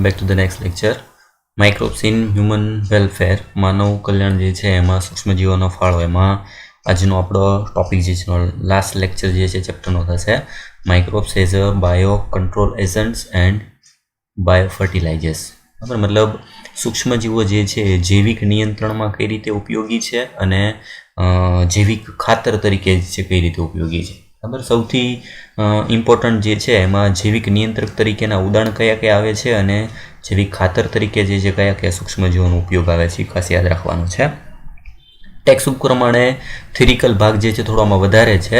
Welcome back to the next lecture. Microbes in human welfare, માનવ કલ્યાણ જે છે એમાં સૂક્ષ્મજીવોનો ફાળો, એમાં આજનો આપણો ટોપિક જે છે લાસ્ટ લેક્ચર જે છે ચેપ્ટરનો થશે microbes as a bio control agents and bio fertilisers. બરાબર, મતલબ સૂક્ષ્મજીવો જે છે એ જૈવિક નિયંત્રણમાં કઈ રીતે ઉપયોગી છે અને જૈવિક ખાતર તરીકે છે કઈ રીતે ઉપયોગી છે. બરાબર, સૌથી ઇમ્પોર્ટન્ટ જે છે એમાં જૈવિક નિયંત્રક તરીકેના ઉદાહરણ કયા કયા આવે છે અને જૈવિક ખાતર તરીકે જે છે કયા કયા સૂક્ષ્મજીવોનો ઉપયોગ આવે છે એ ખાસ યાદ રાખવાનું છે. ટેક્સ્ટબુક પ્રમાણે થિયરિકલ ભાગ જે છે થોડો આમાં વધારે છે,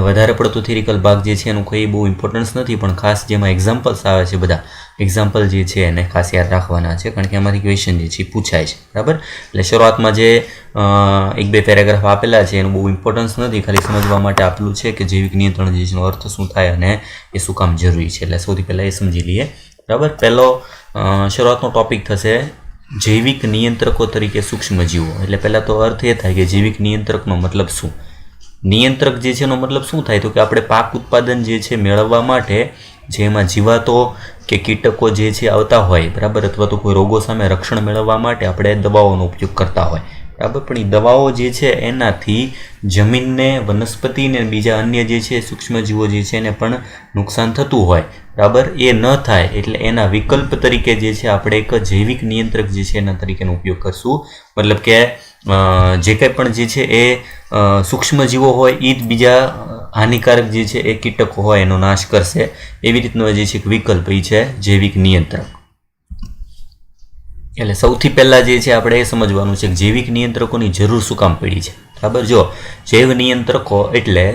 વધારે પડતો થિયરિકલ ભાગ જે છે એનું કોઈ બહુ ઇમ્પોર્ટન્સ નથી, પણ ખાસ જેમાં એક્ઝામ્પલ્સ આવે છે બધા એક્ઝામ્પલ જે છે એને ખાસ યાદ રાખવાના છે, કારણ કે એમાંથી ક્વેશ્ચન જે છે એ પૂછાય છે. બરાબર, એટલે શરૂઆતમાં જે એક બે પેરેગ્રાફ આપેલા છે એનું બહુ ઇમ્પોર્ટન્સ નથી, ખાલી સમજવા માટે આપેલું છે કે જૈવિક નિયંત્રણ જે છે એનો અર્થ શું થાય અને એ શું કામ જરૂરી છે. એટલે સૌથી પહેલાં એ સમજી લઈએ. બરાબર, પહેલો શરૂઆતનો ટોપિક થશે જૈવિક નિયંત્રકો તરીકે સૂક્ષ્મજીવો. એટલે પહેલાં તો અર્થ એ થાય કે જૈવિક નિયંત્રકનો મતલબ શું. નિયંત્રક જે છે એનો મતલબ શું થાય તો કે આપણે પાક ઉત્પાદન જે છે મેળવવા માટે જેમાં જીવાતો કે કીટકો જે છે આવતા હોય, બરાબર, અથવા તો કોઈ રોગો સામે રક્ષણ મેળવવા માટે આપણે દવાઓનો ઉપયોગ કરતા હોય. બરાબર, પણ એ દવાઓ જે છે એનાથી જમીનને, વનસ્પતિને, બીજા અન્ય જે છે સૂક્ષ્મજીવો જે છે એને પણ નુકસાન થતું હોય. બરાબર, એ ન થાય એટલે એના વિકલ્પ તરીકે જે છે આપણે એક જૈવિક નિયંત્રક જે છે એના તરીકેનો ઉપયોગ કરશું. મતલબ કે જે કંઈ પણ જે છે એ સૂક્ષ્મજીવો હોય એ જ બીજા હાનિકારક જે છે એ કીટકો હોય એનો નાશ કરશે. એવી રીતનો જે છે એક વિકલ્પ એ છે જૈવિક નિયંત્રક. એટલે સૌથી પહેલાં જે છે આપણે એ સમજવાનું છે કે જૈવિક નિયંત્રકોની જરૂર શું કામ પડી છે. બરાબર, જો જૈવ નિયંત્રકો એટલે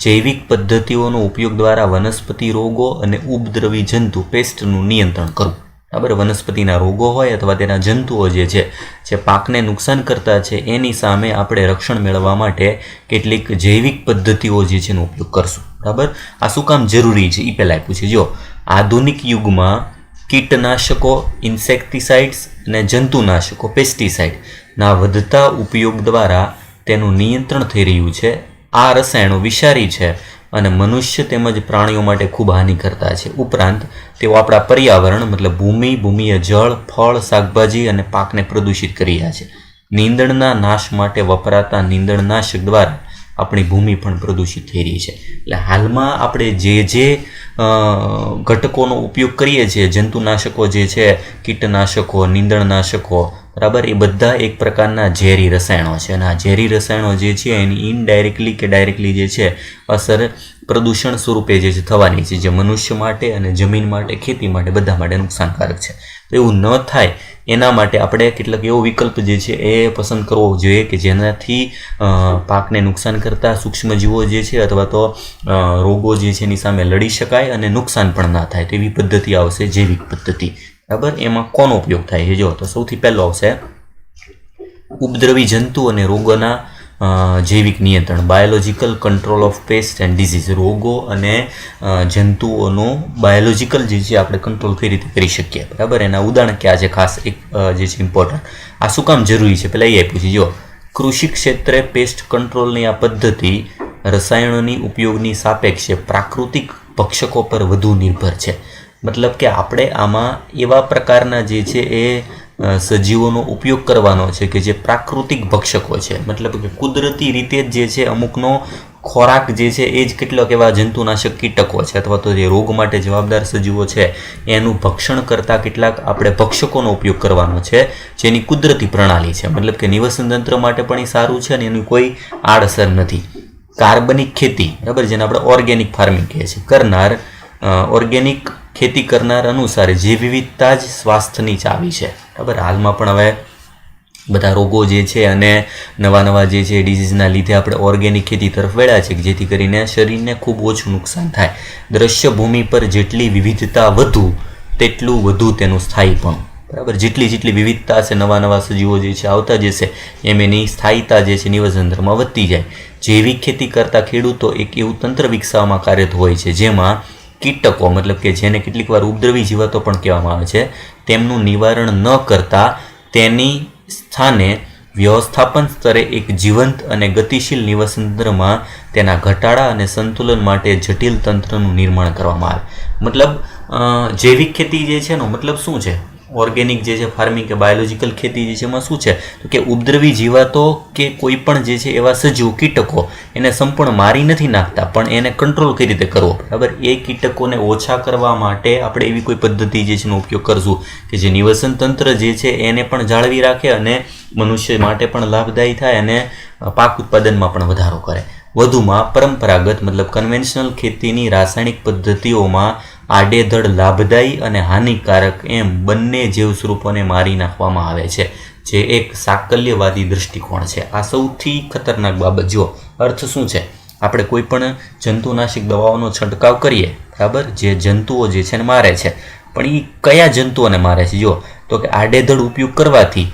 જૈવિક પદ્ધતિઓનો ઉપયોગ દ્વારા વનસ્પતિ રોગો અને ઉપદ્રવી જંતુ પેસ્ટનું નિયંત્રણ કરવું. બરાબર, વનસ્પતિના રોગો હોય અથવા તેના જંતુઓ જે છે જે પાકને નુકસાન કરતા છે એની સામે આપણે રક્ષણ મેળવવા માટે કેટલીક જૈવિક પદ્ધતિઓ જે છે એનો ઉપયોગ કરશું. બરાબર, આ શું કામ જરૂરી છે એ પહેલાં પૂછે. જો આધુનિક યુગમાં કીટનાશકો, ઇન્સેક્ટિસાઇડ્સ અને જંતુનાશકો, પેસ્ટિસાઇડના વધતા ઉપયોગ દ્વારા તેનું નિયંત્રણ થઈ રહ્યું છે. આ રસાયણો વિષારી છે અને મનુષ્ય તેમજ પ્રાણીઓ માટે ખૂબ હાનિ કરતા છે. ઉપરાંત તેઓ આપણા પર્યાવરણ મતલબ ભૂમિય જળ, ફળ, શાકભાજી અને પાકને પ્રદૂષિત કરી રહ્યા છે. નીંદણના નાશ માટે વપરાતા નીંદણનાશક દ્વારા આપણી ભૂમિ પણ પ્રદૂષિત થઈ રહી છે. એટલે હાલમાં આપણે જે ઘટકોનો ઉપયોગ કરીએ છીએ, જંતુનાશકો જે છે, કીટનાશકો, નીંદણનાશકો, બરાબર, એ બધા એક પ્રકારના ઝેરી રસાયણો છે અને આ ઝેરી રસાયણો જે છે એની ઇનડાયરેક્ટલી કે ડાયરેક્ટલી જે છે અસર પ્રદૂષણ સ્વરૂપે જે છે થવાની છે, જે મનુષ્ય માટે અને જમીન માટે, ખેતી માટે, બધા માટે નુકસાનકારક છે. તો એવું ન થાય એના માટે આપણે કેટલાક એવો વિકલ્પ જે છે એ પસંદ કરવો જોઈએ કે જેનાથી પાકને નુકસાન કરતા સૂક્ષ્મજીવો જે છે અથવા તો રોગો જે છે એની સામે લડી શકાય અને નુકસાન પણ ના થાય તેવી પદ્ધતિ આવશે જૈવિક પદ્ધતિ. બરાબર, એમાં કોનો ઉપયોગ થાય છે જો તો સૌથી પહેલો આવશે ઉપદ્રવી જંતુ અને રોગોના જૈવિક નિયંત્રણ, biological control of paste and disease. રોગો અને જંતુઓનું બાયોલોજિકલ જે છે આપણે કંટ્રોલ કઈ રીતે કરી શકીએ. બરાબર, એના ઉદાહરણ ક્યાં છે ખાસ એક જે છે ઇમ્પોર્ટન્ટ. આ શું કામ જરૂરી છે પહેલાં એ પૂછી. જો કૃષિ ક્ષેત્રે પેસ્ટ કંટ્રોલની આ પદ્ધતિ રસાયણોની ઉપયોગની સાપેક્ષે પ્રાકૃતિક ભક્ષકો પર વધુ નિર્ભર છે. મતલબ કે આપણે આમાં એવા પ્રકારના જે છે એ સજીવોનો ઉપયોગ કરવાનો છે કે જે પ્રાકૃતિક ભક્ષકો છે, મતલબ કે કુદરતી રીતે જે છે અમુકનો ખોરાક જે છે એ જ કેટલાક એવા જંતુનાશક કીટકો છે અથવા તો જે રોગ માટે જવાબદાર સજીવો છે એનું ભક્ષણ કરતાં કેટલાક આપણે ભક્ષકોનો ઉપયોગ કરવાનો છે જેની કુદરતી પ્રણાલી છે. મતલબ કે નિવસન તંત્ર માટે પણ એ સારું છે અને એની કોઈ આડઅસર નથી. કાર્બનિક ખેતી, બરાબર, જેને આપણે ઓર્ગેનિક ફાર્મિંગ કહે છે, કરનાર ઓર્ગેનિક ખેતી કરનાર અનુસાર જે વિવિધતા જ સ્વાસ્થ્યની ચાવી છે. બરાબર, હાલમાં પણ હવે બધા રોગો જે છે અને નવા જે છે ડિઝીઝના લીધે આપણે ઓર્ગેનિક ખેતી તરફ વળ્યા છે જેથી કરીને શરીરને ખૂબ ઓછું નુકસાન થાય. દ્રશ્ય ભૂમિ પર જેટલી વિવિધતા વધુ તેટલું વધુ તેનું સ્થાયીપણું. બરાબર, જેટલી વિવિધતા છે, નવા સજીવો જે છે આવતા જશે એમ એની સ્થાયીતા જે છે નિવસનતંત્રમાં વધતી જાય. જૈવિક ખેતી કરતા ખેડૂતો એક એવું તંત્ર વિકસાવવામાં કાર્યરત હોય છે જેમાં કીટકો, મતલબ કે જેને કેટલીક વાર ઉપદ્રવી જીવાતો પણ કહેવામાં આવે છે, તેમનું નિવારણ ન કરતા તેની સ્થાને વ્યવસ્થાપન સ્તરે એક જીવંત અને ગતિશીલ નિવસનતંત્રમાં તેના ઘટાડા અને સંતુલન માટે જટિલ તંત્રનું નિર્માણ કરવામાં આવે. મતલબ જૈવિક ખેતી જે છે એનો મતલબ શું છે? ઓર્ગેનિક જે છે ફાર્મિંગ કે બાયોલોજિકલ ખેતી જે છે એમાં શું છે તો કે ઉપદ્રવી જીવાતો કે કોઈ પણ જે છે એવા સજીવ કીટકો એને સંપૂર્ણ મારી નથી નાખતા, પણ એને કંટ્રોલ કઈ રીતે કરવો, બરાબર? એ કીટકોને ઓછા કરવા માટે આપણે એવી કોઈ પદ્ધતિ જે છે એનો ઉપયોગ કરશું કે જે નિવસન તંત્ર જે છે એને પણ જાળવી રાખે અને મનુષ્ય માટે પણ લાભદાયી થાય અને પાક ઉત્પાદનમાં પણ વધારો કરે. વધુમાં પરંપરાગત મતલબ કન્વેન્શનલ ખેતીની રાસાયણિક પદ્ધતિઓમાં આડેધડ લાભદાયી અને હાનિકારક એમ બંને જીવ સ્વરૂપોને મારી નાખવામાં આવે છે, જે એક સાકલ્યવાદી દૃષ્ટિકોણ છે. આ સૌથી ખતરનાક બાબત. જો અર્થ શું છે, આપણે કોઈ પણ જંતુનાશક દવાઓનો છંટકાવ કરીએ, બરાબર, જે જંતુઓ જે છે ને મારે છે, પણ એ કયા જંતુઓને મારે છે? જો તો કે આડેધડ ઉપયોગ કરવાથી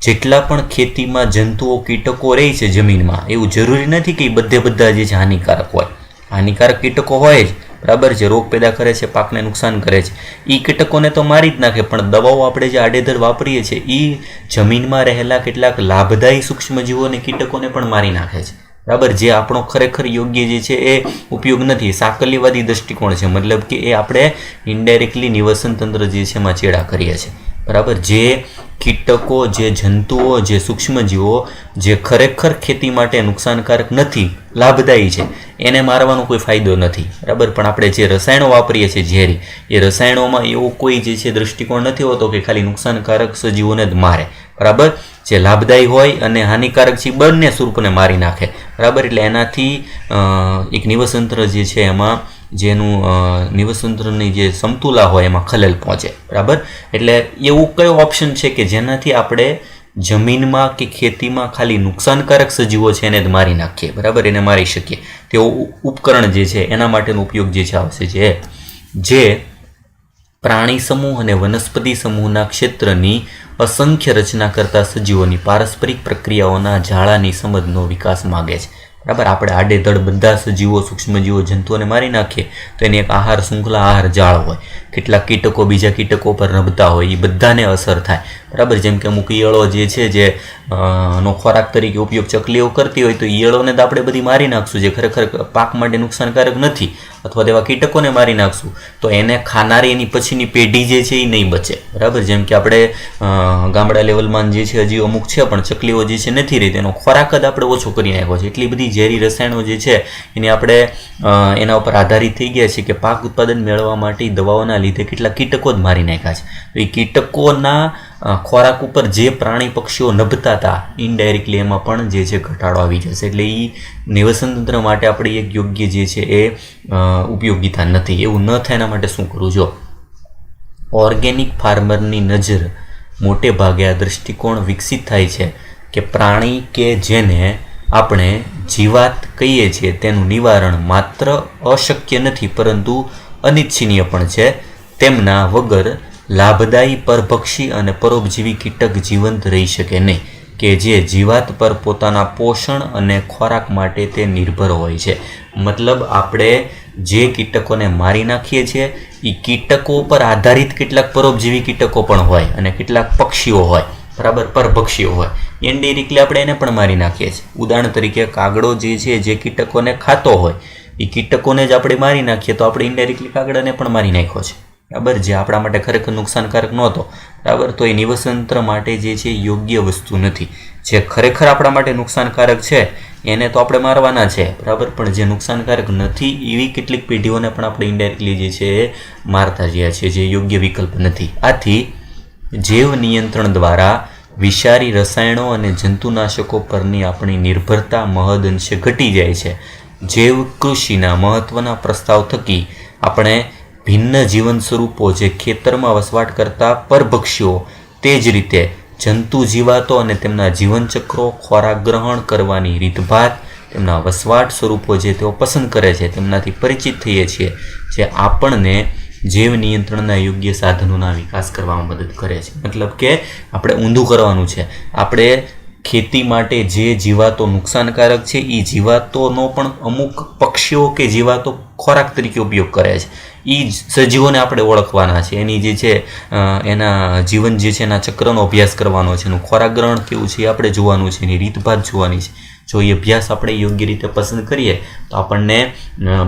જેટલા પણ ખેતીમાં જંતુઓ કીટકો રહે છે જમીનમાં, એવું જરૂરી નથી કે બધા જે છે હાનિકારક હોય. હાનિકારક કીટકો હોય જ, બરાબર, જે રોગ પેદા કરે છે, પાકને નુકસાન કરે છે, એ કીટકોને તો મારી જ નાખે, પણ દવાઓ આપણે જે આડેધડ વાપરીએ છીએ એ જમીનમાં રહેલા કેટલાક લાભદાયી સૂક્ષ્મજીવોને કીટકોને પણ મારી નાખે છે, બરાબર, જે આપણો ખરેખર યોગ્ય જે છે એ ઉપયોગ નથી. સાકલ્યવાદી દૃષ્ટિકોણ છે, મતલબ કે એ આપણે ઇનડાયરેક્ટલી નિવસન તંત્ર જે છે એમાં ચેડા કરીએ છીએ, બરાબર. જે કીટકો, જે જંતુઓ, જે સૂક્ષ્મજીવો જે ખરેખર ખેતી માટે નુકસાનકારક નથી, લાભદાયી છે, એને મારવાનો કોઈ ફાયદો નથી, બરાબર. પણ આપણે જે રસાયણો વાપરીએ છીએ ઝેરી, એ રસાયણોમાં એવો કોઈ જે છે દૃષ્ટિકોણ નથી હોતો કે ખાલી નુકસાનકારક સજીવોને જ મારે, બરાબર. જે લાભદાયી હોય અને હાનિકારક છે બંને સ્વરૂપને મારી નાખે, બરાબર. એટલે એનાથી એક નિવસતંત્ર જે છે એમાં જેનું નિવસતંત્રની જે સમતુલા હોય એમાં ખલેલ પહોંચે, બરાબર. એટલે એવું કયો ઓપ્શન છે કે જેનાથી આપણે જમીનમાં કે ખેતીમાં ખાલી નુકસાનકારક સજીવો છે એને જ મારી નાખીએ, બરાબર, એને મારી શકીએ તેવો ઉપકરણ જે છે એના માટેનો ઉપયોગ જે છે આવશે, જે પ્રાણી સમૂહ અને વનસ્પતિ સમૂહના ક્ષેત્રની અસંખ્ય રચના કરતા સજીવોની પારસ્પરિક પ્રક્રિયાઓના જાળાની સમજનો વિકાસ માગે છે, બરાબર. આપણે આડેધડ બધા સજીવો, સૂક્ષ્મજીવો, જંતુઓને મારી નાખીએ તો એની એક આહાર શૃંખલા, આહાર જાળ હોય. કેટલાક કીટકો બીજા કીટકો પર નભતા હોય, એ બધાને અસર થાય, બરાબર. જેમ કે અમુક ઈયળો જે છે જે નો ખોરાક તરીકે ઉપયોગ ચકલીઓ કરતી હોય, તો ઈયળોને તો આપણે બધી મારી નાખશું જે ખરેખર પાક માટે નુકસાનકારક નથી, અથવા તેવા કીટકોને મારી નાખશું તો એને ખાનારી એની પછીની પેઢી જે છે એ નહીં બચે, બરાબર. જેમ કે આપણે ગામડા લેવલમાં જે છે હજી અમુક છે, પણ ચકલીઓ જે છે નથી રહી, તેનો ખોરાક જ આપણે ઓછો કરી નાખ્યો છે. એટલી બધી ઝેરી રસાયણો જે છે એને આપણે એના ઉપર આધારિત થઈ ગયા છે કે પાક ઉત્પાદન મેળવવા માટે દવાઓના લીધે કેટલાક કીટકો જ મારી નાખ્યા છે. તો એ કીટકોના ખોરાક ઉપર જે પ્રાણી પક્ષીઓ નભતા હતા, ઇનડાયરેક્ટલી એમાં પણ જે છે ઘટાડો આવી જશે. એટલે એ નિવસન તંત્ર માટે આપણે એક યોગ્ય જે છે એ ઉપયોગિતા નથી. એવું ન થાય એના માટે શું કરવું? જો ઓર્ગેનિક ફાર્મરની નજર મોટે ભાગે આ દૃષ્ટિકોણ વિકસિત થાય છે કે પ્રાણી કે જેને આપણે જીવાત કહીએ છીએ તેનું નિવારણ માત્ર અશક્ય નથી પરંતુ અનિચ્છનીય પણ છે. તેમના વગર લાભદાયી પરભક્ષી અને પરોપજીવી કીટક જીવંત રહી શકે નહીં, કે જે જીવાત પર પોતાના પોષણ અને ખોરાક માટે તે નિર્ભર હોય છે. મતલબ આપણે જે કીટકોને મારી નાખીએ છીએ એ કીટકો પર આધારિત કેટલાક પરોપજીવી કીટકો પણ હોય અને કેટલાક પક્ષીઓ હોય, બરાબર, પરભક્ષીઓ હોય. ઇનડાયરેક્ટલી આપણે એને પણ મારી નાખીએ છીએ. ઉદાહરણ તરીકે કાગડો જે છે જે કીટકોને ખાતો હોય, એ કીટકોને જ આપણે મારી નાખીએ તો આપણે ઇનડાયરેક્ટલી કાગડાને પણ મારી નાખ્યો છે, બરાબર, જે આપણા માટે ખરેખર નુકસાનકારક નહોતો, બરાબર. તો એ નિવસતંત્ર માટે જે છે યોગ્ય વસ્તુ નથી. જે ખરેખર આપણા માટે નુકસાનકારક છે એને તો આપણે મારવાના છે, બરાબર, પણ જે નુકસાનકારક નથી એવી કેટલીક પેઢીઓને પણ આપણે ઇનડાયરેક્ટલી જે છે એ મારતા રહ્યા છીએ, જે યોગ્ય વિકલ્પ નથી. આથી જૈવ નિયંત્રણ દ્વારા વિષારી રસાયણો અને જંતુનાશકો પરની આપણી નિર્ભરતા મહદઅંશે ઘટી જાય છે. જૈવ કૃષિના મહત્ત્વના પ્રસ્તાવ થકી આપણે ભિન્ન જીવન સ્વરૂપો જે ખેતરમાં વસવાટ કરતા પરભક્ષીઓ, તે જ રીતે જંતુ જીવાતો અને તેમના જીવનચક્રો, ખોરાક ગ્રહણ કરવાની રીતભાત, તેમના વસવાટ સ્વરૂપો જે તેઓ પસંદ કરે છે તેમનાથી પરિચિત થઈએ છીએ, જે આપણને જૈવ નિયંત્રણના યોગ્ય સાધનોના વિકાસ કરવામાં મદદ કરે છે. મતલબ કે આપણે ઊંધું કરવાનું છે. આપણે ખેતી માટે જે જીવાતો નુકસાનકારક છે એ જીવાતોનો પણ અમુક પક્ષીઓ કે જીવાતો ખોરાક તરીકે ઉપયોગ કરે છે, એ સજીવોને આપણે ઓળખવાના છે. એની જે છે એના જીવન જે છે એના ચક્રનો અભ્યાસ કરવાનો છે, એનું ખોરાક ગ્રહણ કેવું છે એ આપણે જોવાનું છે, એની રીતભાત જોવાની છે. જો એ અભ્યાસ આપણે યોગ્ય રીતે પસંદ કરીએ તો આપણને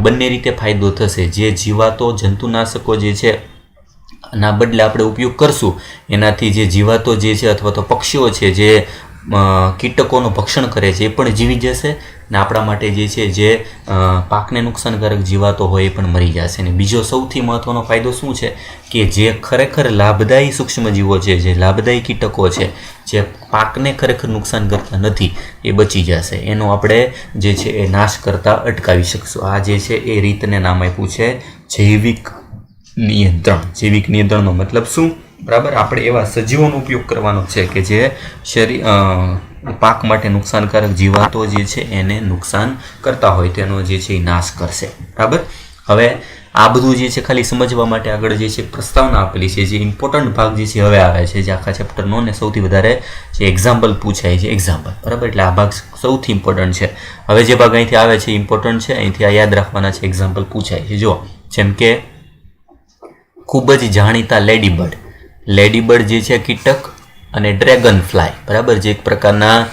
બંને રીતે ફાયદો થશે. જે જીવાતો જંતુનાશકો જે છે ના બદલે આપણે ઉપયોગ કરશું એનાથી જે જીવાતો જે છે અથવા તો પક્ષીઓ છે જે કીટકોનું ભક્ષણ કરે છે એ પણ જીવી જશે ને આપણા માટે જે છે જે પાકને નુકસાનકારક જીવાતો હોય એ પણ મરી જશે. અને બીજો સૌથી મહત્ત્વનો ફાયદો શું છે કે જે ખરેખર લાભદાયી સૂક્ષ્મજીવો છે, જે લાભદાયી કીટકો છે, જે પાકને ખરેખર નુકસાન કરતા નથી એ બચી જશે. એનો આપણે જે છે એ નાશ કરતાં અટકાવી શકશું. આ જે છે એ રીતને નામ આપ્યું છે જૈવિક નિયંત્રણ. જૈવિક નિયંત્રણનો મતલબ શું? બરાબર, આપણે એવા સજીવોનો ઉપયોગ કરવાનો છે કે જે પાક માટે નુકસાનકારક જીવાતો જે છે એને નુકસાન કરતા હોય તેનો જે છે એ નાશ કરશે. બરાબર, હવે આ બધું જે છે ખાલી સમજવા માટે આગળ જે છે પ્રસ્તાવના આપેલી છે. જે ઇમ્પોર્ટન્ટ ભાગ જે છે હવે આવે છે, જે આખા ચેપ્ટરનો ને સૌથી વધારે જે એક્ઝામ્પલ પૂછાય છે એક્ઝામ્પલ. બરાબર, એટલે આ ભાગ સૌથી ઇમ્પોર્ટન્ટ છે. હવે જે ભાગ અહીંથી આવે છે ઇમ્પોર્ટન્ટ છે, અહીંથી આ યાદ રાખવાના છે, એક્ઝામ્પલ પૂછાય છે. જો જેમ કે ખૂબ જ જાણીતા લેડીબર્ડ જે છે કીટક અને ડ્રેગન ફ્લાય. બરાબર, જે એક પ્રકારના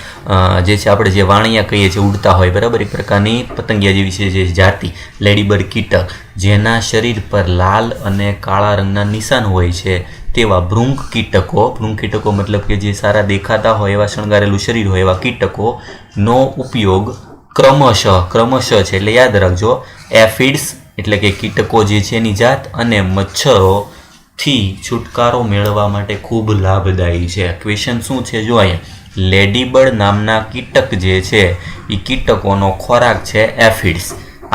જે છે આપણે જે વાણિયા કહીએ છીએ ઉડતા હોય, બરાબર, એક પ્રકારની પતંગિયા જેવી છે જે જાતિ લેડીબર્ડ કીટક, જેના શરીર પર લાલ અને કાળા રંગના નિશાન હોય છે તેવા ભૃંગ કીટકો મતલબ કે જે સારા દેખાતા હોય એવા શણગારેલું શરીર હોય એવા કીટકોનો ઉપયોગ ક્રમશઃ છે એટલે યાદ રાખજો, એફિડ્સ એટલે કે કીટકો જે છે એની જાત અને મચ્છરોથી છુટકારો મેળવવા માટે ખૂબ લાભદાયી છે. ક્વેશ્ચન શું છે જો અહીંયા, લેડીબર્ડ નામના કીટક જે છે એ કીટકોનો ખોરાક છે એફિડ્સ.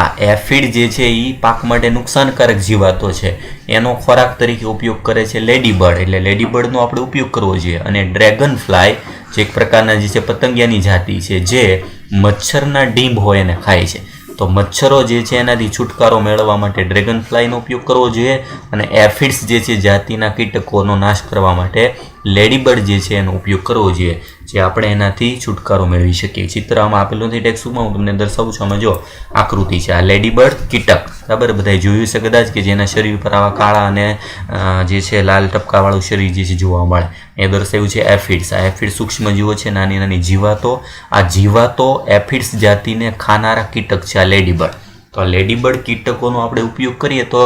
આ એફિડ જે છે એ પાક માટે નુકસાનકારક જીવાતો છે એનો ખોરાક તરીકે ઉપયોગ કરે છે લેડીબર્ડ, એટલે લેડીબર્ડનો આપણે ઉપયોગ કરવો જોઈએ. અને ડ્રેગન ફ્લાય જે એક પ્રકારના જે છે પતંગિયાની જાતિ છે જે મચ્છરના ડીંભ હોય એને ખાય છે. તો મચ્છરો જે છે એનાથી છુટકારો મેળવવા માટે ડ્રેગન ફ્લાયનો ઉપયોગ કરવો જોઈએ અને એફિડ્સ જે છે જાતિના કીટકોનો નાશ કરવા માટે લેડીબર્ડ જે છે એનો ઉપયોગ કરવો જોઈએ, જે આપણે એનાથી છુટકારો મેળવી શકીએ. ચિત્ર આમાં આપેલું નથી ટેક્સ્ટબુકમાં, હું તમને દર્શાવું છું. આમાં જો આકૃતિ છે, આ લેડીબર્ડ કીટક, બરાબર, બધાએ જોયું છે કદાચ કે જેના શરીર પર આવા કાળા અને જે છે લાલ ટપકાવાળું શરીર જે છે જોવા મળે એ દર્શાવ્યું છે એફિડ્સ. આ એફિડ્સ સૂક્ષ્મજીવો છે, નાની નાની જીવાતો. આ જીવાતો એફિડ્સ જાતિને ખાનારા કીટક છે આ લેડીબર્ડ. તો આ લેડીબર્ડ કીટકોનો આપણે ઉપયોગ કરીએ તો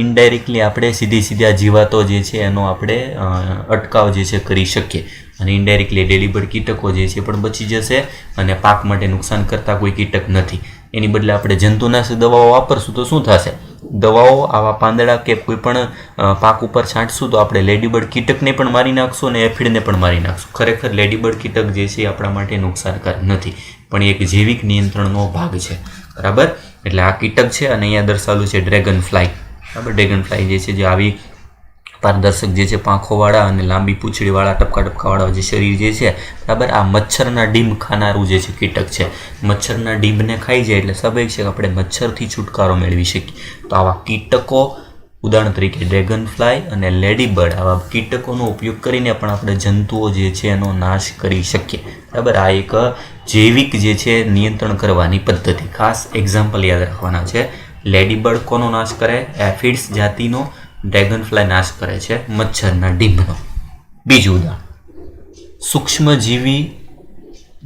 ઇનડાયરેક્ટલી આપણે સીધી આ જીવાતો જે છે એનો આપણે અટકાવ જે છે કરી શકીએ અને ઇનડાયરેક્ટલી લેડીબર્ડ કીટકો જે છે પણ બચી જશે અને પાક માટે નુકસાન કરતા કોઈ કીટક નથી. એની બદલે આપણે જંતુનાશક દવાઓ વાપરશું તો શું થશે? દવાઓ આવા પાંદડા કે કોઈ પણ પાક ઉપર છાંટશું તો આપણે લેડીબર્ડ કીટકને પણ મારી નાખશું અને એફિડને પણ મારી નાખશું. ખરેખર લેડીબર્ડ કીટક જે છે એ આપણા માટે નુકસાનકારક નથી, પણ એક જૈવિક નિયંત્રણનો ભાગ છે. બરાબર, એટલે આ કીટક છે અને અહીંયા દર્શાવેલું છે ડ્રેગન ફ્લાય. બરાબર, ડ્રેગન ફ્લાય જે છે જે આવી પારદર્શક જે છે પાંખોવાળા અને લાંબી પૂંછડીવાળા ટપકાવાળા જે શરીર જે છે, બરાબર, આ મચ્છરના ડીંભ ખાનારું જે છે કીટક છે. મચ્છરના ડીંભને ખાઈ જાય એટલે સ્વાભાવિક છે કે આપણે મચ્છરથી છુટકારો મેળવી શકીએ. તો આવા કીટકો, ઉદાહરણ તરીકે ડ્રેગન ફ્લાય અને લેડીબર્ડ, આવા કીટકોનો ઉપયોગ કરીને પણ આપણે જંતુઓ જે છે એનો નાશ કરી શકીએ. બરાબર, આ એક જૈવિક જે છે નિયંત્રણ કરવાની પદ્ધતિ. ખાસ એક્ઝામ્પલ યાદ રાખવાના છે. લેડીબર્ડ કોનો નાશ કરે? એફિડ્સ જાતિનો. ડ્રેગન ફ્લાય નાશ કરે છે મચ્છરના ડીંભનો. બીજું ઉદાહરણ, સૂક્ષ્મજીવી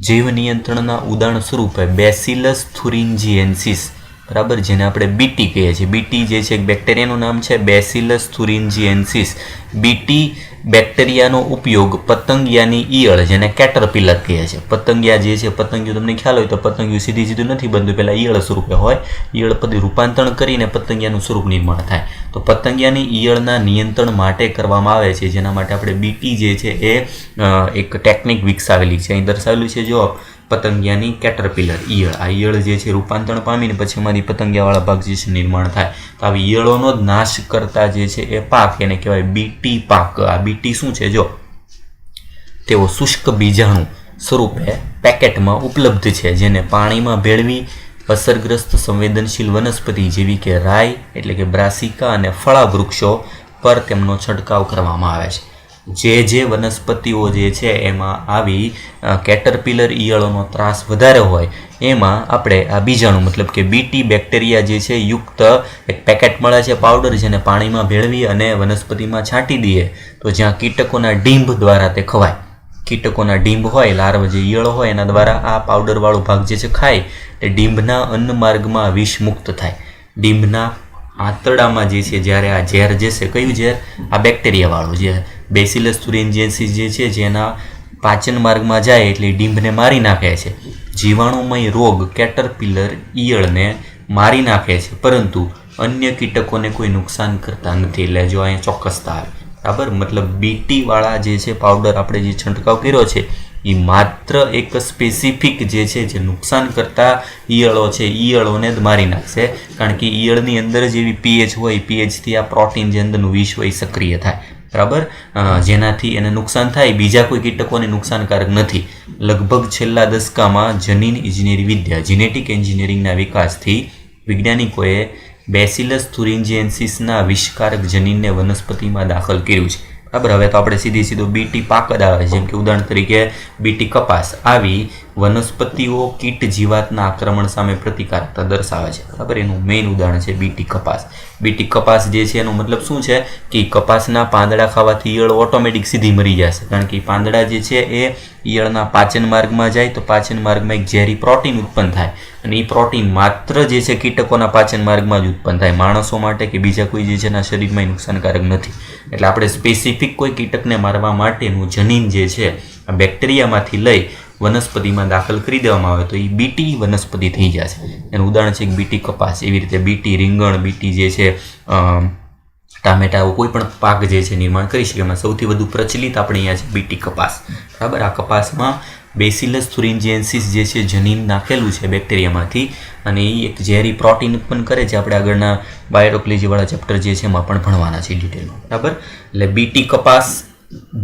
જૈવ નિયંત્રણના ઉદાહરણ સ્વરૂપે બેસિલસ થુરિન્જીએન્સિસ, બરાબર, જેને આપણે બીટી કહીએ છીએ. બીટી જે છે એક બેક્ટેરિયાનું નામ છે, બેસિલસ થુરિન્જીએન્સિસ. બીટી બેક્ટેરિયાનો ઉપયોગ પતંગિયાની ઈયળ, જેને કેટરપિલર કહે છે. પતંગિયા જે છે, પતંગિયું તમને ખ્યાલ હોય તો પતંગિયું સીધું નથી બનતું, પહેલાં ઈયળ સ્વરૂપે હોય. ઈયળ પછી રૂપાંતરણ કરીને પતંગિયાનું સ્વરૂપ નિર્માણ થાય. તો પતંગિયાની ઈયળના નિયંત્રણ માટે કરવામાં આવે છે, જેના માટે આપણે બીટી જે છે એ એક ટેકનિક વિકસાવેલી છે. અહીં દર્શાવેલું છે જો પતંગિયાની કેટરપિલર ઈયળ. આ ઈયળ જે છે રૂપાંતરણ પામીને પછી એમાંથી પતંગિયાવાળા ભાગ જે છે નિર્માણ થાય. તો આવી ઈયળોનો જ નાશ કરતા જે છે એ પાક એને કહેવાય બીટી પાક. આ બીટી શું છે જો, તેઓ શુષ્ક બીજાણુ સ્વરૂપે પેકેટમાં ઉપલબ્ધ છે, જેને પાણીમાં ભેળવી અસરગ્રસ્ત સંવેદનશીલ વનસ્પતિ જેવી કે રાઈ એટલે કે બ્રાસિકા અને ફળા વૃક્ષો પર તેમનો છંટકાવ કરવામાં આવે છે. જે વનસ્પતિઓ જે છે એમાં આવી કેટરપિલર ઈયળોનો ત્રાસ વધારે હોય એમાં આપણે આ બીજાણુ મતલબ કે બીટી બેક્ટેરિયા જે છે યુક્ત એક પેકેટ મળે છે પાવડર, જેને પાણીમાં ભેળવી અને વનસ્પતિમાં છાંટી દઈએ તો જ્યાં કીટકોના ડીંભ દ્વારા તે ખવાય. કીટકોના ડીંભ હોય, લાર્વ જે ઈયળો હોય એના દ્વારા આ પાવડરવાળો ભાગ જે છે ખાય એટલે ડીંભના અન્ન માર્ગમાં વિષ મુક્ત થાય. ડીંભના આંતરડામાં જે છે જ્યારે આ ઝેર જે છે, કયું ઝેર? આ બેક્ટેરિયાવાળું જે બેસિલસ thuringiensis જે છે જેના પાચન માર્ગમાં જાય એટલે ડીંભને મારી નાખે છે. જીવાણુમય રોગ કેટરપિલર ઈયળને મારી નાખે છે, પરંતુ અન્ય કીટકોને કોઈ નુકસાન કરતા નથી. એટલે જો અહીંયા ચોક્કસતા આવે, બરાબર. મતલબ બીટીવાળા જે છે પાવડર આપણે જે છંટકાવ કર્યો છે એ માત્ર એક સ્પેસિફિક જે છે જે નુકસાન કરતા ઈયળો છે ઈયળોને જ મારી નાખશે, કારણ કે ઈયળની અંદર જેવી પીએચ હોય, પીએચથી આ પ્રોટીન જે અંદરનું વિષ હોય સક્રિય થાય, બરાબર, જેનાથી એને નુકસાન થાય. બીજા કોઈ કીટકોને નુકસાનકારક નથી. લગભગ છેલ્લા દશકામાં જનીન ઇજનેરી વિદ્યા, જીનેટિક એન્જિનિયરિંગના વિકાસથી વૈજ્ઞાનિકોએ બેસિલસ thuringiensisના વિષકારક જનીનને વનસ્પતિમાં દાખલ કર્યું છે, બરાબર. હવે તો આપણે સીધો બીટી પાક જ આવે, જેમ કે ઉદાહરણ તરીકે બીટી કપાસ. આવી વનસ્પતિઓ કીટ જીવાતના આક્રમણ સામે પ્રતિકારકતા દર્શાવે છે, બરાબર. એનું મેઇન ઉદાહરણ છે બીટી કપાસ. બીટી કપાસ જે છે એનો મતલબ શું છે કે કપાસના પાંદડા ખાવાથી ઈયળ ઓટોમેટિક સીધી મરી જશે, કારણ કે પાંદડા જે છે એ ઈયળના પાચન માર્ગમાં જાય તો પાચન માર્ગમાં એક ઝેરી પ્રોટીન ઉત્પન્ન થાય, અને એ પ્રોટીન માત્ર જે છે કીટકોના પાચન માર્ગમાં જ ઉત્પન્ન થાય. માણસો માટે કે બીજા કોઈ જે છે એના શરીરમાં નુકસાનકારક નથી. એટલે આપણે સ્પેસિફિક કોઈ કીટકને મારવા માટેનું જનીન જે છે આ બેક્ટેરિયામાંથી લઈ વનસ્પતિમાં દાખલ કરી દેવામાં આવે તો એ બીટી વનસ્પતિ થઈ જશે. એનું ઉદાહરણ છે બીટી કપાસ. એવી રીતે બીટી રીંગણ, બીટી જે છે ટામેટા, કોઈ પણ પાક જે છે નિર્માણ કરી શકે. એમાં સૌથી વધુ પ્રચલિત આપણે અહીંયા છે બીટી કપાસ, બરાબર. આ કપાસમાં બેસિલસ thuringiensis જે છે જનીન નાખેલું છે બેક્ટેરિયામાંથી, અને એ એક ઝેરી પ્રોટીન ઉત્પન્ન કરે છે. આપણે આગળના બાયોટેકનોલોજીવાળા ચેપ્ટર જે છે એમાં પણ ભણવાના છે ડિટેલમાં, બરાબર. એટલે બીટી કપાસ,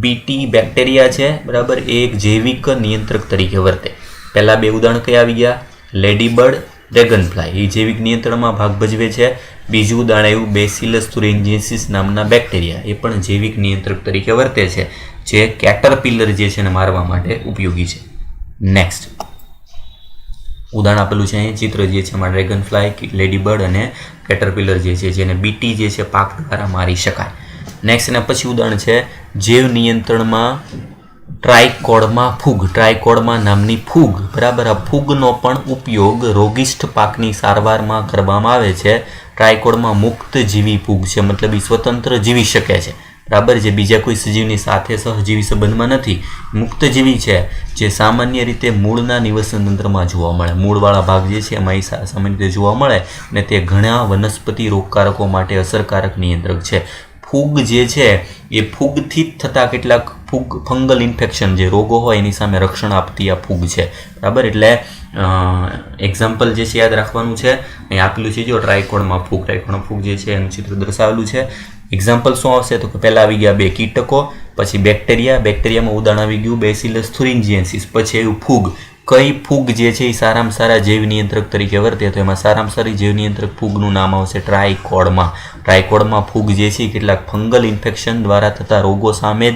બીટી બેક્ટેરિયા છે, બરાબર, એ એક જૈવિક નિયંત્રક તરીકે વર્તે. પહેલાં બે ઉદાહરણ કયા આવી ગયા? લેડીબર્ડ, ડ્રેગનફ્લાય, એ જૈવિક નિયંત્રણમાં ભાગ ભજવે છે. બીજું ઉદાહરણ એવું બેસિલસ thuringiensis નામના બેક્ટેરિયા, એ પણ જૈવિક નિયંત્રક તરીકે વર્તે છે, જે કેટરપિલર જે છે એને મારવા માટે ઉપયોગી છે. નેક્સ્ટ ઉદાહરણ આપેલું છે અહીં ચિત્ર જે છે એમાં ડ્રેગનફ્લાય, લેડીબર્ડ અને કેટરપિલર જે છે જેને બીટી જે છે પાક દ્વારા મારી શકાય. નેક્સ્ટ એના પછી ઉદાહરણ છે જૈવ નિયંત્રણમાં ટ્રાયકોડર્મા ફૂગ. ટ્રાયકોડર્મા નામની ફૂગ, બરાબર. આ ફૂગનો પણ ઉપયોગ રોગિષ્ઠ પાકની સારવારમાં કરવામાં આવે છે. ટ્રાયકોડર્મા મુક્ત જીવી ફૂગ છે, મતલબ એ સ્વતંત્ર જીવી શકે છે, બરાબર, જે બીજા કોઈ સજીવની સાથે સહજીવી સંબંધમાં નથી, મુક્તજીવી છે, જે સામાન્ય રીતે મૂળના નિવસન તંત્રમાં જોવા મળે. મૂળવાળા ભાગ જે છે એમાં એ સામાન્ય રીતે જોવા મળે, અને તે ઘણા વનસ્પતિ રોગકારકો માટે અસરકારક નિયંત્રક છે. ફૂગ જે છે એ ફૂગથી જ થતા કેટલાક ફંગલ ઇન્ફેક્શન જે રોગો હોય એની સામે રક્ષણ આપતી આ ફૂગ છે, બરાબર. એટલે એક્ઝામ્પલ જે છે યાદ રાખવાનું છે, અહીં આપેલું છે જો ટ્રાયકોડર્મા ફૂગ. ટ્રાયકોડર્મા ફૂગ જે છે એનું ચિત્ર દર્શાવેલું છે. એક્ઝામ્પલ શું આવશે તો કે પહેલાં આવી ગયા બે કીટકો, પછી બેક્ટેરિયા. બેક્ટેરિયામાં ઉદાહરણ આવી ગયું બેસિલસ thuringiensis, પછી આવ્યું ફૂગ. કઈ ફૂગ જે છે એ સારામાં સારા જૈવ નિયંત્રક તરીકે વર્તે તો એમાં સારામાં સારી જૈવ નિયંત્રક ફૂગનું નામ આવશે ટ્રાયકોડર્મા. ટ્રાયકોડર્મા ફૂગ જે છે કેટલાક ફંગલ ઇન્ફેક્શન દ્વારા થતા રોગો સામે જ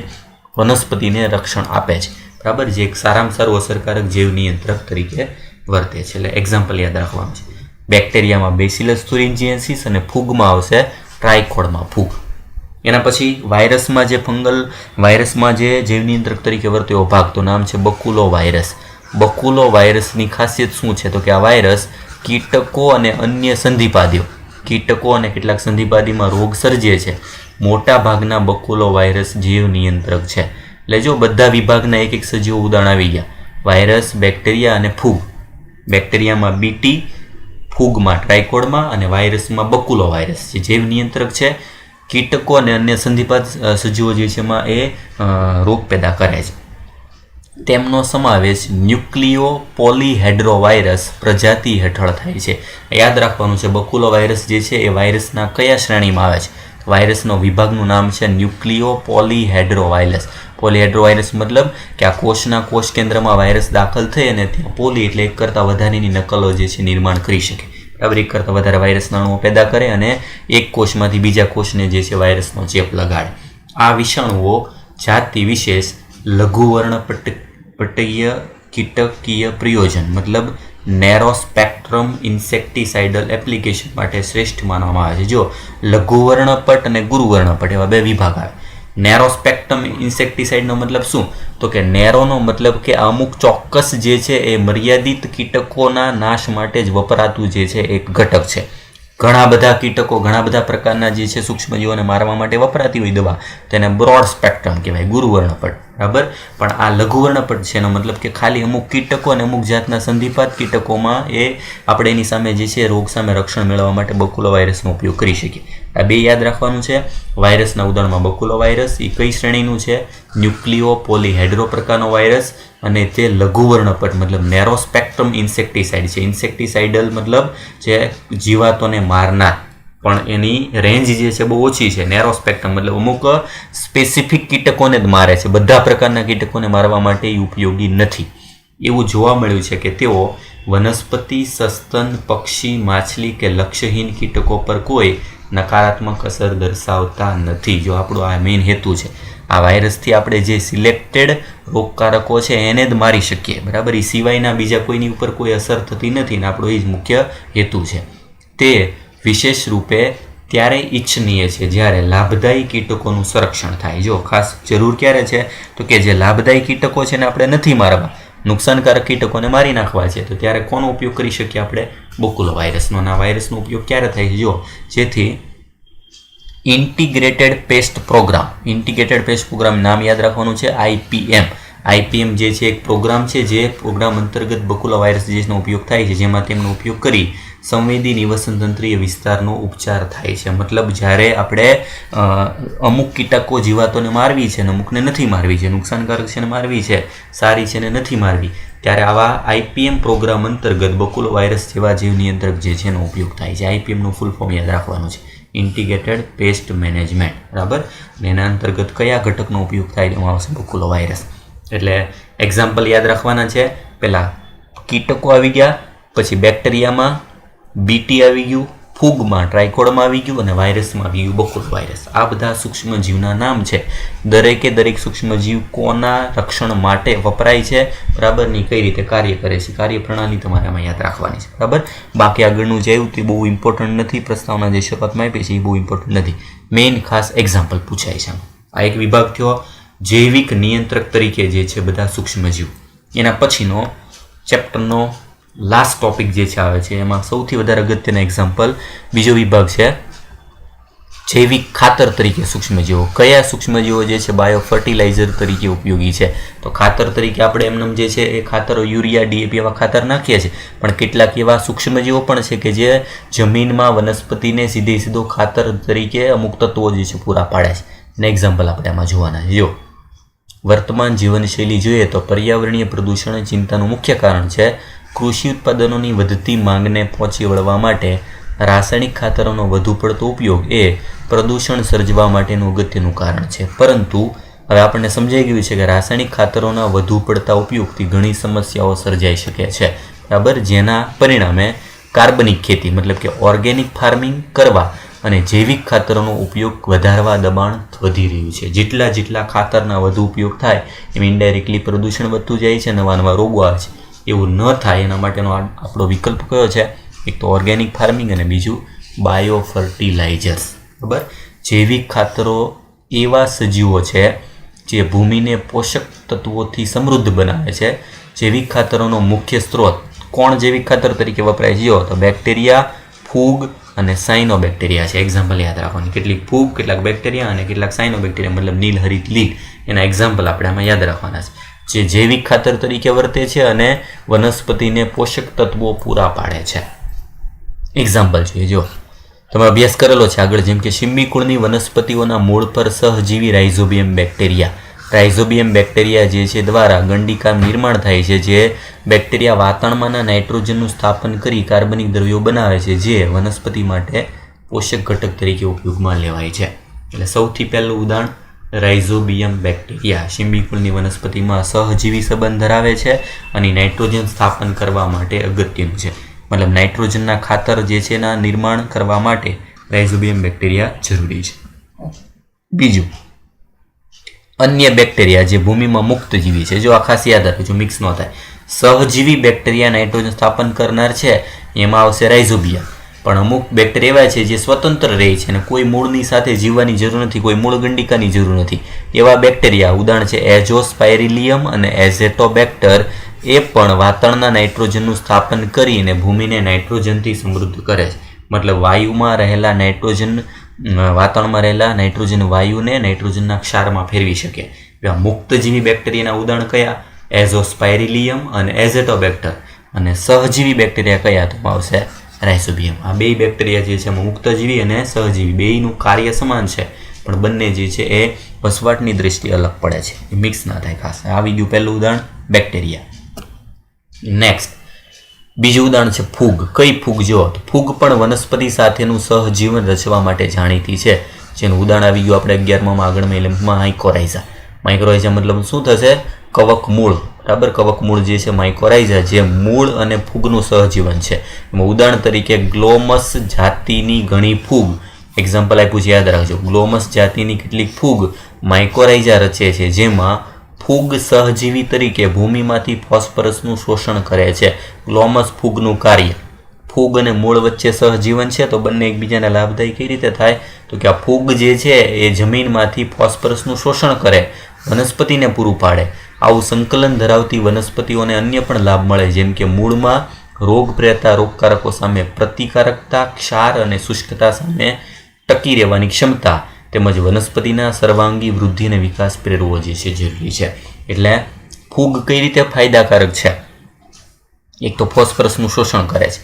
વનસ્પતિને રક્ષણ આપે છે, બરાબર, જે એક સારામાં સારું અસરકારક જૈવ નિયંત્રક તરીકે વર્તે છે. એટલે એક્ઝામ્પલ યાદ રાખવાનું છે. બેક્ટેરિયામાં બેસિલસ thuringiensis અને ફૂગમાં આવશે ટ્રાયકોડર્મા ફૂગ. એના પછી વાયરસમાં જે જૈવ નિયંત્રક તરીકે વર્તે એવો ભાગ તો નામ છે બકુલો વાયરસ. બકુલો વાયરસની ખાસિયત શું છે તો કે આ વાયરસ કીટકો અને અન્ય સંધિપાદીઓ, કીટકો અને કેટલાક સંધિપાદીમાં રોગ સર્જે છે. મોટા ભાગના બકુલો વાયરસ જૈવ નિયંત્રક છે. એટલે જો બધા વિભાગના એક એક સજીવો ઉદાહરણ આવી ગયા: વાયરસ, બેક્ટેરિયા અને ફૂગ. બેક્ટેરિયામાં બીટી, ફૂગમાં ટ્રાયકોડર્મા અને વાયરસમાં બકુલો વાયરસ જે જૈવ નિયંત્રક છે. કીટકો અને અન્ય સંધિપાદ સજીવો જે છે એમાં એ રોગ પેદા કરે છે. તેમનો સમાવેશ ન્યુક્લિયો પોલીહેડ્રોવાયરસ પ્રજાતિ હેઠળ થાય છે. યાદ રાખવાનું છે બકુલો વાયરસ જે છે એ વાયરસના કયા શ્રેણીમાં આવે છે? વાયરસનો વિભાગનું નામ છે ન્યુક્લિયો પોલીહેડ્રોવાયરસ. પોલીહેડ્રોવાયરસ મતલબ કે આ કોષના કોષ કેન્દ્રમાં વાયરસ દાખલ થઈ અને ત્યાં પોલી એટલે એક કરતાં વધારેની નકલો જે છે નિર્માણ કરી શકે, બરાબર. એક કરતાં વધારે વાયરસના અણુઓ પેદા કરે અને એક કોષમાંથી બીજા કોષને જે છે વાયરસનો ચેપ લગાડે. આ વિષાણુઓ જાતિ વિશેષ લઘુવર્ણપટીય કીટકીય પ્રયોજન મતલબ નેરો સ્પેક્ટ્રમ ઇન્સેક્ટિસાઇડલ એપ્લિકેશન માટે શ્રેષ્ઠ માનવામાં આવે છે. જો લઘુવર્ણપટ અને ગુરુવર્ણપટ એવા બે વિભાગ આવે. નેરો સ્પેક્ટ્રમ ઇન્સેક્ટિસાઇડનો મતલબ શું? તો કે નેરોનો મતલબ કે અમુક ચોક્કસ જે છે એ મર્યાદિત કીટકોના નાશ માટે જ વપરાતું જે છે એક ઘટક છે. ઘણા બધા કીટકો, ઘણા બધા પ્રકારના જે છે સૂક્ષ્મજીવોને મારવા માટે વપરાતી હોય દવા, તેને બ્રોડ સ્પેક્ટ્રમ કહેવાય, ગુરુવર્ણપટ, બરાબર. પણ આ લઘુવર્ણપટ છે એનો મતલબ કે ખાલી અમુક કીટકો અને અમુક જાતના સંધિપાત કીટકોમાં એ આપણે એની સામે જે છે રોગ સામે રક્ષણ મેળવવા માટે બકુલો વાયરસનો ઉપયોગ કરી શકીએ. આ બે યાદ રાખવાનું છે. વાયરસના ઉદાહરણમાં બકુલો વાયરસ એ કઈ શ્રેણીનું છે? ન્યુક્લિયો પોલીહેડ્રો પ્રકારનો વાયરસ, અને તે લઘુવર્ણપટ મતલબ નેરો સ્પેક્ટ્રમ ઇન્સેક્ટિસાઇડ છે. ઇન્સેક્ટિસાઇડલ મતલબ જે જીવાતોને મારનાર, પણ એની રેન્જ જે છે બહુ ઓછી છે. નેરો સ્પેક્ટ્રમ મતલબ અમુક સ્પેસિફિક કીટકોને જ મારે છે, બધા પ્રકારના કીટકોને મારવા માટે એ ઉપયોગી નથી. એવું જોવા મળ્યું છે કે તેઓ વનસ્પતિ, સસ્તન, પક્ષી, માછલી કે લક્ષ્યહીન કીટકો પર કોઈ નકારાત્મક અસર દર્શાવતા નથી. જો આપણો આ મેઇન હેતુ છે. આ વાયરસથી આપણે જે સિલેક્ટેડ રોગકારકો છે એને જ મારી શકીએ, બરાબર. એ સિવાયના બીજા કોઈની ઉપર કોઈ અસર થતી નથી ને આપણો એ જ મુખ્ય હેતુ છે. તે વિશેષ રૂપે ત્યારે ઈચ્છનીય છે જ્યારે લાભદાયી કીટકોનું સંરક્ષણ થાય. જો ખાસ જરૂર ક્યારે છે? તો કે જે લાભદાયી કીટકો છે ને આપણે નથી મારવા, નુકસાનકારક કીટકોને મારી નાખવા છે, તો ત્યારે કોનો ઉપયોગ કરી શકીએ આપણે? બકુલો વાયરસનો. આ વાયરસનો ઉપયોગ ક્યારે થાય છે? જો જેથી integrated pest program, integrated pest program નામ યાદ રાખવાનું છે, IPM. IPM જે છે એક પ્રોગ્રામ છે, જે પ્રોગ્રામ અંતર્ગત બકુલો વાયરસ જેનો ઉપયોગ થાય છે, જેમાં તેમનો ઉપયોગ કરી સંવેદી નિવસનતંત્રીય વિસ્તારનો ઉપચાર થાય છે. મતલબ જ્યારે આપણે અમુક કીટકો જીવાતોને મારવી છે ને અમુકને નથી મારવી છે, નુકસાનકારક છે ને મારવી છે, સારી છે ને નથી મારવી, ત્યારે આવા IPM પ્રોગ્રામ અંતર્ગત બકુલો વાયરસ જેવા જીવ નિયંત્રક જે છે એનો ઉપયોગ થાય છે. IPMનું ફૂલ ફોર્મ યાદ રાખવાનું છે, ઇન્ટિગ્રેટેડ પેસ્ટ મેનેજમેન્ટ, બરાબર. અને એના અંતર્ગત કયા ઘટકનો ઉપયોગ થાય? એમાં આવશે બકુલો વાયરસ. એટલે એક્ઝામ્પલ યાદ રાખવાના છે. પહેલાં કીટકો આવી ગયા, પછી બેક્ટેરિયામાં BT આવી ગયું, ફૂગમાં ટ્રાઇકોડમાં આવી ગયું, અને વાયરસમાં આવી ગયું બકુલો વાયરસ. આ બધા સૂક્ષ્મજીવના નામ છે. દરેકે દરેક સૂક્ષ્મજીવ કોના રક્ષણ માટે વપરાય છે, બરાબર, ની કઈ રીતે કાર્ય કરે છે, કાર્યપ્રણાલી તમારે આમાં યાદ રાખવાની છે, બરાબર. બાકી આગળનું જે આવ્યું તે બહુ ઇમ્પોર્ટન્ટ નથી. પ્રસ્તાવના જે શરૂઆતમાં આપી છે એ બહુ ઇમ્પોર્ટન્ટ નથી. મેઇન ખાસ એક્ઝામ્પલ પૂછાય છે. આ એક વિભાગ થયો જૈવિક નિયંત્રક તરીકે જે છે બધા સૂક્ષ્મજીવ. એના પછીનો ચેપ્ટરનો લાસ્ટ ટોપિક જે છે આવે છે એમાં સૌથી વધારે અગત્યના એક્ઝામ્પલ બીજો વિભાગ છે જૈવિક ખાતર તરીકે સૂક્ષ્મજીવો. કયા સૂક્ષ્મજીવો જે છે બાયો ફર્ટિલાઇઝર તરીકે ઉપયોગી છે? તો ખાતર તરીકે આપણે એમનેમ જે છે એ ખાતરો યુરિયા, DAP એવા ખાતર નાખીએ છીએ, પણ કેટલાક એવા સૂક્ષ્મજીવો પણ છે કે જે જમીનમાં વનસ્પતિને સીધો ખાતર તરીકે અમુક તત્વો જે છે પૂરા પાડે છે. અને એક્ઝામ્પલ આપણે આમાં જોવાના છે. જો વર્તમાન જીવનશૈલી જોઈએ તો પર્યાવરણીય પ્રદૂષણ ચિંતાનું મુખ્ય કારણ છે. કૃષિ ઉત્પાદનોની વધતી માંગને પહોંચી વળવા માટે રાસાયણિક ખાતરોનો વધુ પડતો ઉપયોગ એ પ્રદૂષણ સર્જવા માટેનું અગત્યનું કારણ છે. પરંતુ હવે આપણને સમજાઈ ગયું છે કે રાસાયણિક ખાતરોના વધુ પડતા ઉપયોગથી ઘણી સમસ્યાઓ સર્જાઈ શકે છે, બરાબર. જેના પરિણામે કાર્બનિક ખેતી મતલબ કે ઓર્ગેનિક ફાર્મિંગ કરવા અને જૈવિક ખાતરોનો ઉપયોગ વધારવા દબાણ વધી રહ્યું છે. જેટલા ખાતરના વધુ ઉપયોગ થાય એમ ઇનડાયરેક્ટલી પ્રદૂષણ વધતું જાય છે, નવા નવા રોગો આવે છે. એવું ન થાય એના માટેનો આપણો વિકલ્પ કયો છે? એક તો ઓર્ગેનિક ફાર્મિંગ અને બીજું બાયો ફર્ટિલાઇઝર્સ, બરાબર. જૈવિક ખાતરો એવા સજીવો છે જે ભૂમિને પોષક તત્વોથી સમૃદ્ધ બનાવે છે. જૈવિક ખાતરોનો મુખ્ય સ્ત્રોત કોણ જૈવિક ખાતર તરીકે વપરાય છે? જો તો બેક્ટેરિયા, ફૂગ અને સાયનોબેક્ટેરિયા છે. એક્ઝામ્પલ યાદ રાખવાની, કેટલીક ફૂગ, કેટલાક બેક્ટેરિયા અને કેટલાક સાયનોબેક્ટેરિયા મતલબ નીલહરિત લીલ, એના એક્ઝામ્પલ આપણે આમાં યાદ રાખવાના છે. જે જૈવિક ખાતર તરીકે વર્તે છે અને વનસ્પતિને પોષક તત્વો પૂરા પાડે છે. એક્ઝામ્પલ જોઈએ, જો તમે અભ્યાસ કરેલો છે આગળ, જેમ કે શીંબી કુળની વનસ્પતિઓના મૂળ પર સહજીવી રાઇઝોબિયમ બેક્ટેરિયા. રાઇઝોબિયમ બેક્ટેરિયા જે છે દ્વારા ગંડિકા નિર્માણ થાય છે. જે બેક્ટેરિયા વાતાવરણમાં નાઇટ્રોજનનું સ્થાપન કરી કાર્બનિક દ્રવ્યો બનાવે છે, જે વનસ્પતિ માટે પોષક ઘટક તરીકે ઉપયોગમાં લેવાય છે. એટલે સૌથી પહેલું ઉદાહરણ રાઇઝોબિયમ બેક્ટેરિયા શીંબી કુળની વનસ્પતિમાં સહજીવી સંબંધ ધરાવે છે અને નાઇટ્રોજન સ્થાપન કરવા માટે અગત્યનું છે. મતલબ નાઇટ્રોજનના ખાતર જે છે એના નિર્માણ કરવા માટે રાઇઝોબિયમ બેક્ટેરિયા જરૂરી છે. બીજું, અન્ય બેક્ટેરિયા જે ભૂમિમાં મુક્તજીવી છે. જો આ ખાસ યાદ રાખજો, મિક્સ ન થાય. સહજીવી બેક્ટેરિયા નાઇટ્રોજન સ્થાપન કરનાર છે એમાં આવશે રાઇઝોબિયમ, પણ અમુક બેક્ટેરિયા એવા છે જે સ્વતંત્ર રહે છે અને કોઈ મૂળની સાથે જીવવાની જરૂર નથી, કોઈ મૂળ ગંડિકાની જરૂર નથી. એવા બેક્ટેરિયા ઉદાહરણ છે એઝોસ્પાયરિલિયમ અને એઝેટોબેક્ટર. એ પણ વાતાવરણના નાઇટ્રોજનનું સ્થાપન કરીને ભૂમિને નાઇટ્રોજનથી સમૃદ્ધ કરે છે. મતલબ વાયુમાં રહેલા નાઇટ્રોજન, વાતાવરણમાં રહેલા નાઇટ્રોજન વાયુને નાઇટ્રોજનના ક્ષારમાં ફેરવી શકે. એવા મુક્તજીવી બેક્ટેરિયાના ઉદાહરણ કયા? એઝોસ્પાયરિલિયમ અને એઝેટોબેક્ટર. અને સહજીવી બેક્ટેરિયા કયા? તો આવશે રાઇઝોબિયમ. આ બે બેક્ટેરિયા જે છે મુક્તજીવી અને સહજીવી, બેયનું કાર્ય સમાન છે પણ બંને જે છે એ વસવાટની દ્રષ્ટિએ અલગ પડે છે, એ મિક્સ ના થાય. ખાસ આવી ગયું પહેલું ઉદાહરણ બેક્ટેરિયા. નેક્સ્ટ બીજું ઉદાહરણ છે ફૂગ. કઈ ફૂગ? જો તો ફૂગ પણ વનસ્પતિ સાથેનું સહજીવન રચવા માટે જાણીતી છે, જેનું ઉદાહરણ આવી ગયું આપણે 11માં આગળમાં એલિમેન્ટમાં માઇકોરાઇઝા. માઇકોરાઇઝા મતલબ શું થશે? કવક મૂળ. બરાબર, કવક મૂળ જે છે માઇકોરાઇઝા, જે મૂળ અને ફૂગનું સહજીવન છે. એમાં ઉદાહરણ તરીકે ગ્લોમસ જાતિની ઘણી ફૂગ, એક્ઝામ્પલ આપ્યું છે યાદ રાખજો. ગ્લોમસ જાતિની કેટલીક ફૂગ માઇકોરાઇઝા રચે છે, જેમાં ફૂગ સહજીવી તરીકે ભૂમિમાંથી ફોસ્ફરસનું શોષણ કરે છે. ગ્લોમસ ફૂગનું કાર્ય, ફૂગ અને મૂળ વચ્ચે સહજીવન છે તો બંને એકબીજાને લાભદાયી કઈ રીતે થાય? તો કે આ ફૂગ જે છે એ જમીનમાંથી ફોસ્ફરસનું શોષણ કરે, વનસ્પતિને પૂરું પાડે. આવું સંકલન ધરાવતી વનસ્પતિઓને અન્ય પણ લાભ મળે, જેમ કે મૂળમાં રોગ પ્રેરતા રોગકારકો સામે પ્રતિકારકતા, ક્ષાર અને શુષ્કતા સામે ટકી રહેવાની ક્ષમતા, તેમજ વનસ્પતિના સર્વાંગી વૃદ્ધિ અને વિકાસ પ્રેરવો જે છે જરૂરી છે. એટલે ફૂગ કઈ રીતે ફાયદાકારક છે? એક તો ફોસ્ફરસનું શોષણ કરે છે,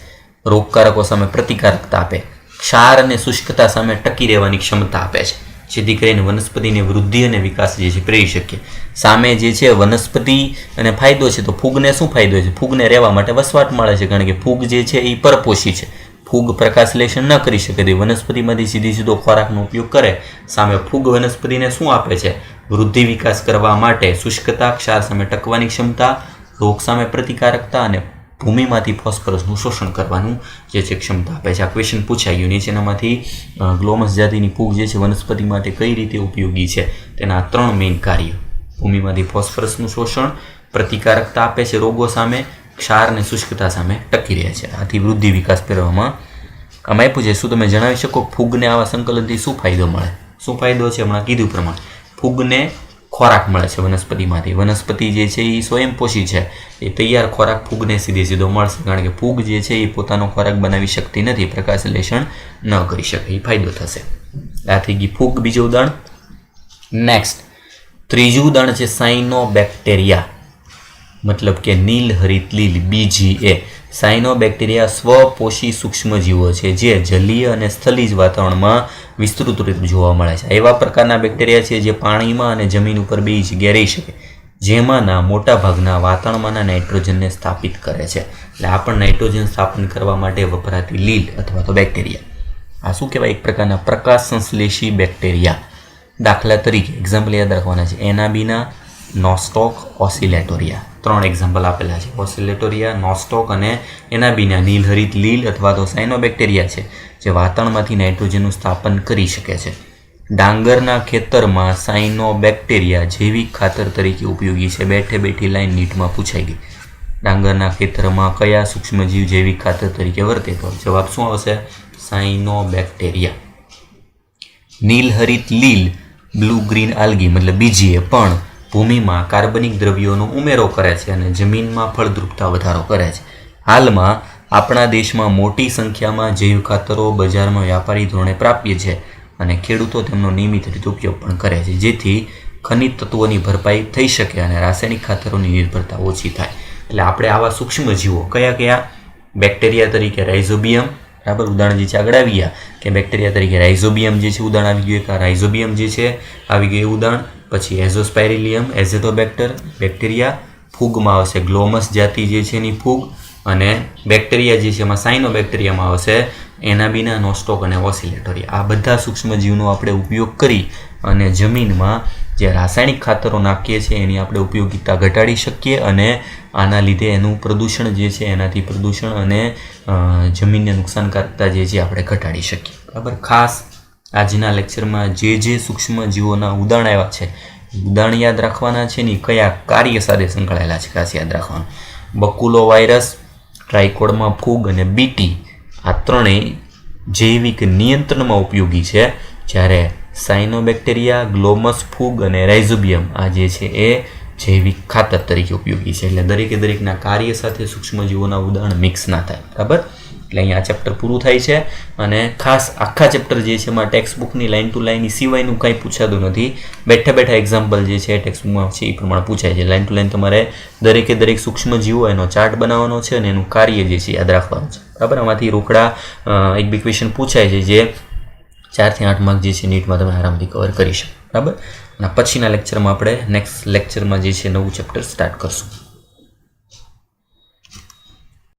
રોગકારકો સામે પ્રતિકારકતા આપે, ક્ષાર અને શુષ્કતા સામે ટકી રહેવાની ક્ષમતા આપે છે, જેથી કરીને વનસ્પતિની વૃદ્ધિ અને વિકાસ જે છે પ્રેરી શકીએ. સામે જે છે વનસ્પતિ અને ફાયદો છે, તો ફૂગને શું ફાયદો છે? ફૂગને રહેવા માટે વસવાટ મળે છે, કારણ કે ફૂગ જે છે એ પરપોષી છે. ફૂગ પ્રકાશલેશન ન કરી શકે તે વનસ્પતિમાંથી સીધો ખોરાકનો ઉપયોગ કરે. સામે ફૂગ વનસ્પતિને શું આપે છે? વૃદ્ધિ વિકાસ કરવા માટે શુષ્કતા, ક્ષાર સામે ટકવાની ક્ષમતા, રોગ સામે પ્રતિકારકતા અને ભૂમિમાંથી ફોસ્ફરસનું શોષણ કરવાનું જે છે ક્ષમતા આપે છે. આ ક્વેશ્ચન પૂછાઈ ગયું. નીચેનામાંથી ગ્લોમસ જાતિની ફૂગ જે છે વનસ્પતિ માટે કઈ રીતે ઉપયોગી છે? તેના 3 મેઇન કાર્ય: ભૂમિમાંથી ફોસ્ફરસનું શોષણ, પ્રતિકારકતા આપે છે રોગો સામે, ક્ષાર અને શુષ્કતા સામે ટકી રહે છે. આથી વૃદ્ધિ વિકાસ કરવામાં આમાં આપ્યું છે. શું તમે જણાવી શકો ફૂગને આવા સંકલનથી શું ફાયદો મળે? શું ફાયદો છે? હમણાં કીધું પ્રમાણે ફૂગને ખોરાક મળે છે વનસ્પતિમાંથી. વનસ્પતિ જે છે એ સ્વયંપોષી છે, એ તૈયાર ખોરાક ફૂગને સીધો મળશે, કારણ કે ફૂગ જે છે એ પોતાનો ખોરાક બનાવી શકતી નથી, પ્રકાશલેષણ ન કરી શકે, એ ફાયદો થશે. આ થઈ ગઈ ફૂગ. બીજું ઉદાહરણ. નેક્સ્ટ ત્રીજું ઉદાહરણ છે સાયનોબેક્ટેરિયા, મતલબ કે નીલહરિત લીલ, BGA. સાયનોબેક્ટેરિયા સ્વપોષી સૂક્ષ્મજીવો છે, જે જલીય અને સ્થલીજ વાતાવરણમાં વિસ્તૃત રીતે જોવા મળે છે. એવા પ્રકારના બેક્ટેરિયા છે જે પાણીમાં અને જમીન ઉપર બે જગ્યાએ રહી શકે, જેમાંના મોટા ભાગના વાતાવરણમાંના નાઇટ્રોજનને સ્થાપિત કરે છે. એટલે આ પણ નાઇટ્રોજન સ્થાપન કરવા માટે વપરાતી લીલ અથવા તો બેક્ટેરિયા. આ શું કહેવાય? એક પ્રકારના પ્રકાશ સંશ્લેષી બેક્ટેરિયા. દાખલા તરીકે એક્ઝામ્પલ યાદ રાખવાના છે: એનાબીના, નોસ્ટોક, ઓસિલેટોરિયા. 3 એક્ઝામ્પલ આપેલા છે: ઓસિલેટોરિયા, નોસ્ટોક અને એનાબીના. નીલહરિત લીલ અથવા તો સાયનોબેક્ટેરિયા છે જે વાતાવરણમાંથી નાઇટ્રોજનનું સ્થાપન કરી શકે છે. ડાંગરના ખેતરમાં સાયનોબેક્ટેરિયા જૈવિક ખાતર તરીકે ઉપયોગી છે. બેઠી લાઈન નીટમાં પૂછાઈ ગઈ. ડાંગરના ખેતરમાં કયા સૂક્ષ્મજીવ જૈવિક ખાતર તરીકે વર્તે? તો જવાબ શું આવશે? સાયનોબેક્ટેરિયા. નીલહરિત લીલ, બ્લુ ગ્રીન આલ્ગી મતલબ BGA પણ ભૂમિમાં કાર્બનિક દ્રવ્યોનો ઉમેરો કરે છે અને જમીનમાં ફળદ્રુપતા વધારો કરે છે. હાલમાં આપણા દેશમાં મોટી સંખ્યામાં જૈવ ખાતરો બજારમાં વ્યાપારી ધોરણે પ્રાપ્ય છે અને ખેડૂતો તેમનો નિયમિત રીતે ઉપયોગ પણ કરે છે, જેથી ખનિજ તત્વોની ભરપાઈ થઈ શકે અને રાસાયણિક ખાતરોની નિર્ભરતા ઓછી થાય. એટલે આપણે આવા સૂક્ષ્મજીવો કયા? બેક્ટેરિયા તરીકે રાઇઝોબિયમ. બરાબર, ઉદાહરણ જે છે આગળ આવી ગયા કે બેક્ટેરિયા તરીકે રાઇઝોબિયમ જે છે ઉદાહરણ આવી ગયું. એક આ રાઇઝોબિયમ જે છે આવી ગયું ઉદાહરણ. પછી એઝોસ્પાયરિલિયમ, એઝેટોબેક્ટર બેક્ટેરિયા. ફૂગમાં આવશે ગ્લોમસ જાતિ જે છે એની ફૂગ, અને બેક્ટેરિયા જે છે એમાં સાયનોબેક્ટેરિયામાં આવશે એનાબીના, નોસ્ટોક અને ઓસિલેટોરિયા. આ બધા સૂક્ષ્મજીવનો આપણે ઉપયોગ કરી અને જમીનમાં જે રાસાયણિક ખાતરો નાખીએ છીએ એની આપણે ઉપયોગિતા ઘટાડી શકીએ, અને આના લીધે એનું પ્રદૂષણ જે છે એનાથી પ્રદૂષણ અને જમીનને નુકસાનકારકતા જે છે આપણે ઘટાડી શકીએ. બરાબર, ખાસ આજના લેક્ચરમાં જે સૂક્ષ્મજીવોના ઉદાહરણ આવ્યા છે ઉદાહરણ યાદ રાખવાના છે ને કયા કાર્ય સાથે સંકળાયેલા છે ખાસ યાદ રાખવાનું. બકુલો વાયરસ, ટ્રાઇકોડમાં ફૂગ અને BT, આ ત્રણેય જૈવિક નિયંત્રણમાં ઉપયોગી છે, જ્યારે સાયનોબેક્ટેરિયા, ગ્લોમસ ફૂગ અને રાઇઝોબિયમ આ જે છે એ જૈવિક ખાતર તરીકે ઉપયોગી છે. એટલે દરેકના કાર્ય સાથે સૂક્ષ્મજીવોના ઉદાહરણ મિક્સ ના થાય. બરાબર, એટલે અહીંયા આ ચેપ્ટર પૂરું થાય છે. અને ખાસ આખા ચેપ્ટર જે છે એમાં ટેક્સ્ટ બુકની લાઇન ટુ લાઇન સિવાયનું કંઈ પૂછાતું નથી. બેઠા એક્ઝામ્પલ જે છે ટેક્સ્ટ બુકમાં છે એ પ્રમાણે પૂછાય છે. લાઇન ટુ લાઇન તમારે દરેક સૂક્ષ્મજીવો એનો ચાર્ટ બનાવવાનો છે અને એનું કાર્ય જે છે યાદ રાખવાનું છે. બરાબર, આમાંથી રોકડા 1-2 ક્વેશ્ચન પૂછાય છે જે 4 થી 8 માર્ક જે છે નીટમાં તમે આરામથી કવર કરી શકો. બરાબર, અને પછીના લેક્ચરમાં આપણે નેક્સ્ટ લેક્ચરમાં જે છે નવું ચેપ્ટર સ્ટાર્ટ કરશું.